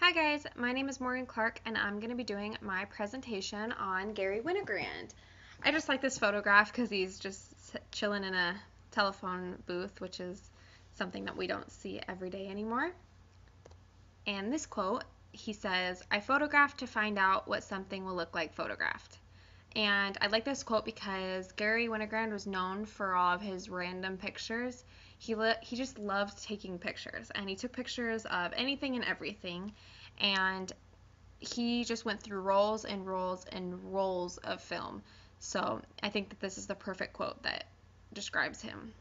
Hi guys, my name is Morgan Clark and I'm going to be doing my presentation on Garry Winogrand. I just like this photograph because he's just chilling in a telephone booth, which is something that we don't see every day anymore. And this quote, he says, "I photographed to find out what something will look like photographed." And I like this quote because Garry Winogrand was known for all of his random pictures. He just loved taking pictures, and he took pictures of anything and everything, and he just went through rolls and rolls and rolls of film. So I think that this is the perfect quote that describes him.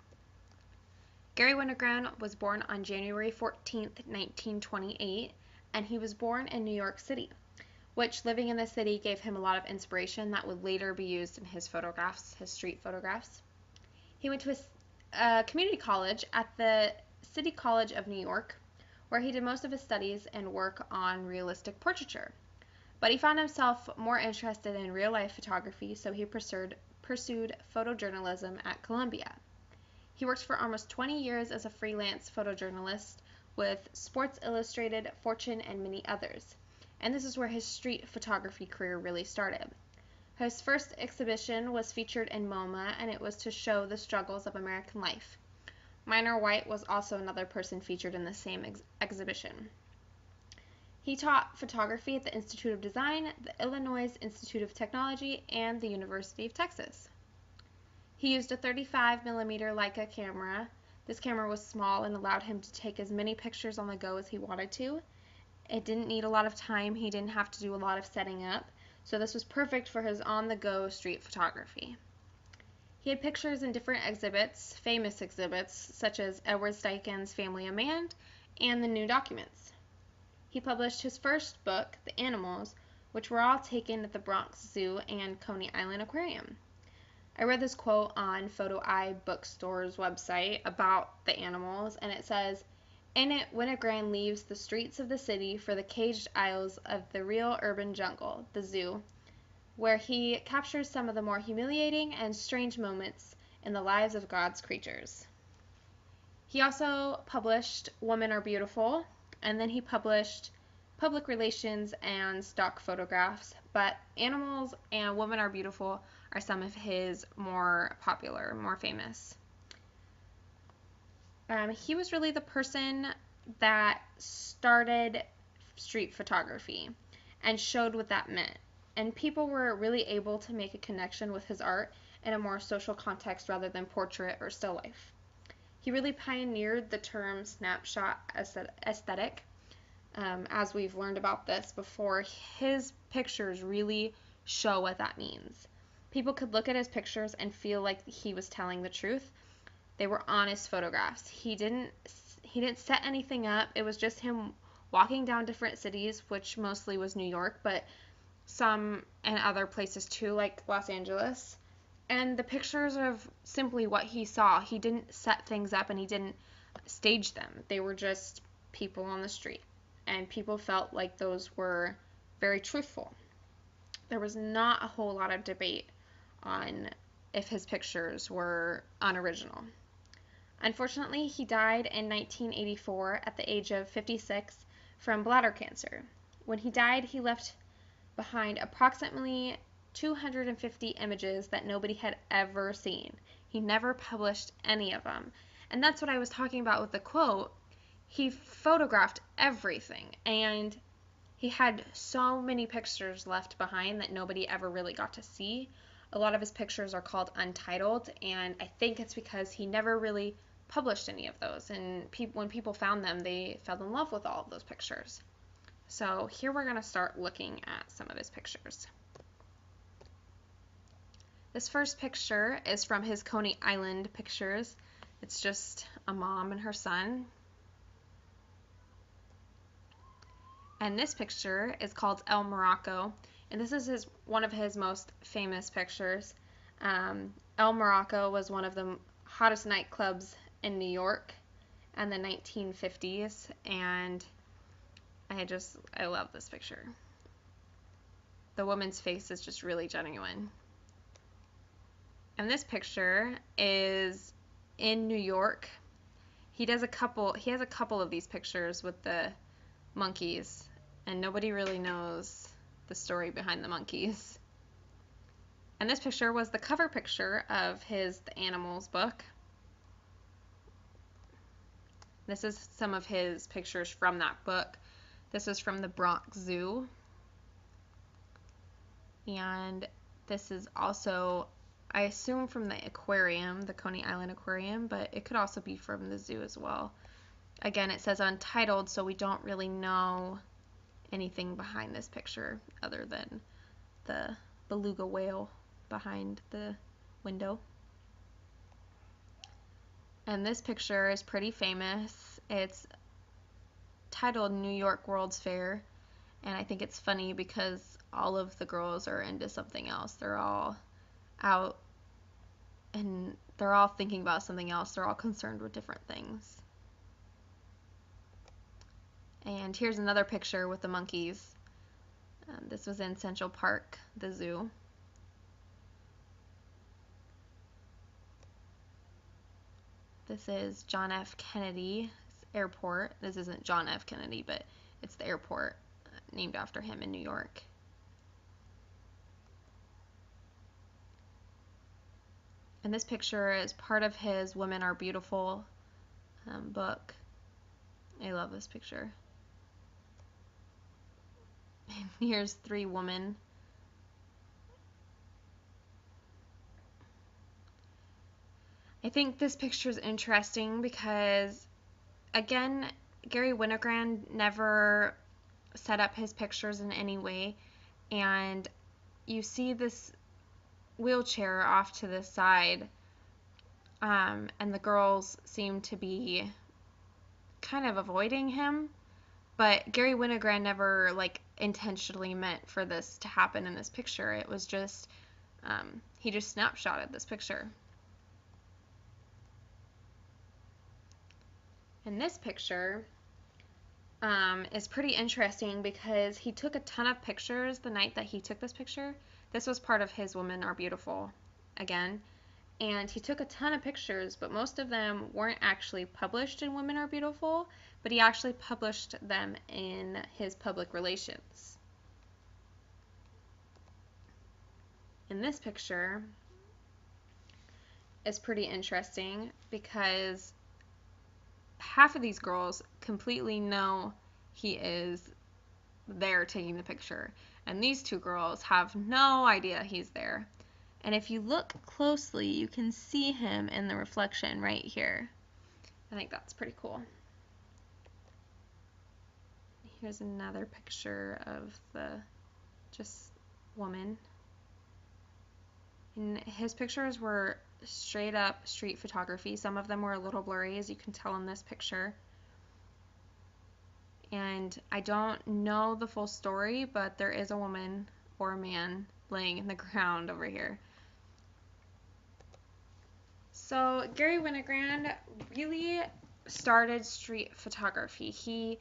Garry Winogrand was born on January 14th, 1928, and he was born in New York City, which living in the city gave him a lot of inspiration that would later be used in his photographs, his street photographs. He went to a community college at the City College of New York, where he did most of his studies and work on realistic portraiture. But he found himself more interested in real-life photography, so he pursued photojournalism at Columbia. He worked for almost 20 years as a freelance photojournalist with Sports Illustrated, Fortune, and many others. And this is where his street photography career really started. His first exhibition was featured in MoMA, and it was to show the struggles of American life. Minor White was also another person featured in the same exhibition. He taught photography at the Institute of Design, the Illinois Institute of Technology, and the University of Texas. He used a 35mm Leica camera. This camera was small and allowed him to take as many pictures on the go as he wanted to. It didn't need a lot of time. He didn't have to do a lot of setting up, so this was perfect for his on-the-go street photography. He had pictures in different exhibits, famous exhibits, such as Edward Steichen's Family of Man and the New Documents. He published his first book, The Animals, which were all taken at the Bronx Zoo and Coney Island Aquarium. I read this quote on Photo Eye Bookstore's website about the animals, and it says, "In it, Winogrand leaves the streets of the city for the caged aisles of the real urban jungle, the zoo, where he captures some of the more humiliating and strange moments in the lives of God's creatures." He also published Women Are Beautiful, and then he published Public Relations and Stock Photographs, but Animals and Women Are Beautiful are some of his more popular, more famous. He was really the person that started street photography and showed what that meant. And people were really able to make a connection with his art in a more social context rather than portrait or still life. He really pioneered the term snapshot aesthetic. As we've learned about this before, his pictures really show what that means. People could look at his pictures and feel like he was telling the truth. They were honest photographs. He didn't set anything up. It was just him walking down different cities, which mostly was New York, but some and other places too, like Los Angeles. And the pictures of simply what he saw. He didn't set things up and he didn't stage them. They were just people on the street. And people felt like those were very truthful. There was not a whole lot of debate on if his pictures were unoriginal. Unfortunately, he died in 1984 at the age of 56 from bladder cancer. When he died, he left behind approximately 250 images that nobody had ever seen. He never published any of them. And that's what I was talking about with the quote. He photographed everything, and he had so many pictures left behind that nobody ever really got to see. A lot of his pictures are called untitled, and I think it's because he never really published any of those, and when people found them, they fell in love with all of those pictures. So here we're going to start looking at some of his pictures. This first picture is from his Coney Island pictures. It's just a mom and her son. And this picture is called El Morocco, and this is one of his most famous pictures. El Morocco was one of the hottest nightclubs in New York in the 1950s, and I love this picture. The woman's face is just really genuine. And this picture is in New York. He has a couple of these pictures with the monkeys, and nobody really knows the story behind the monkeys. And this picture was the cover picture of his The Animals book. This is some of his pictures from that book. This is from the Bronx Zoo. And this is also, I assume, from the aquarium, the Coney Island Aquarium, but it could also be from the zoo as well. Again, it says untitled, so we don't really know anything behind this picture other than the beluga whale behind the window. And this picture is pretty famous. It's titled New York World's Fair, and I think it's funny because all of the girls are into something else. They're all out and they're all thinking about something else. They're all concerned with different things. And here's another picture with the monkeys. This was in Central Park, the zoo. This is John F. Kennedy's airport. This isn't John F. Kennedy, but it's the airport named after him in New York. And this picture is part of his Women Are Beautiful book. I love this picture. And here's 3 women. I think this picture is interesting because, again, Garry Winogrand never set up his pictures in any way, and you see this wheelchair off to the side, and the girls seem to be kind of avoiding him, but Garry Winogrand never intentionally meant for this to happen in this picture. It was just he just snapshotted this picture. And this picture is pretty interesting because he took a ton of pictures the night that he took this picture. This was part of his Women Are Beautiful, again. And he took a ton of pictures, but most of them weren't actually published in Women Are Beautiful, but he actually published them in his public relations. And this picture is pretty interesting because half of these girls completely know he is there taking the picture, and these 2 girls have no idea he's there. And if you look closely, you can see him in the reflection right here. I think that's pretty cool. Here's another picture of the just woman. And his pictures were straight up street photography. Some of them were a little blurry, as you can tell in this picture. And I don't know the full story, but there is a woman or a man laying in the ground over here. So Garry Winogrand really started street photography. He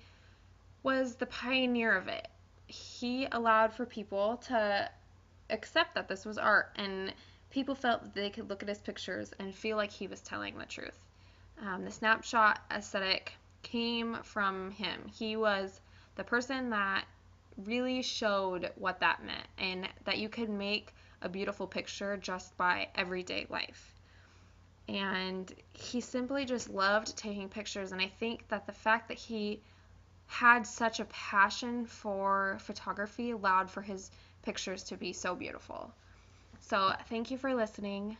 was the pioneer of it. He allowed for people to accept that this was art, and people felt that they could look at his pictures and feel like he was telling the truth. The snapshot aesthetic came from him. He was the person that really showed what that meant, and that you could make a beautiful picture just by everyday life. And he simply just loved taking pictures, and I think that the fact that he had such a passion for photography allowed for his pictures to be so beautiful. So thank you for listening.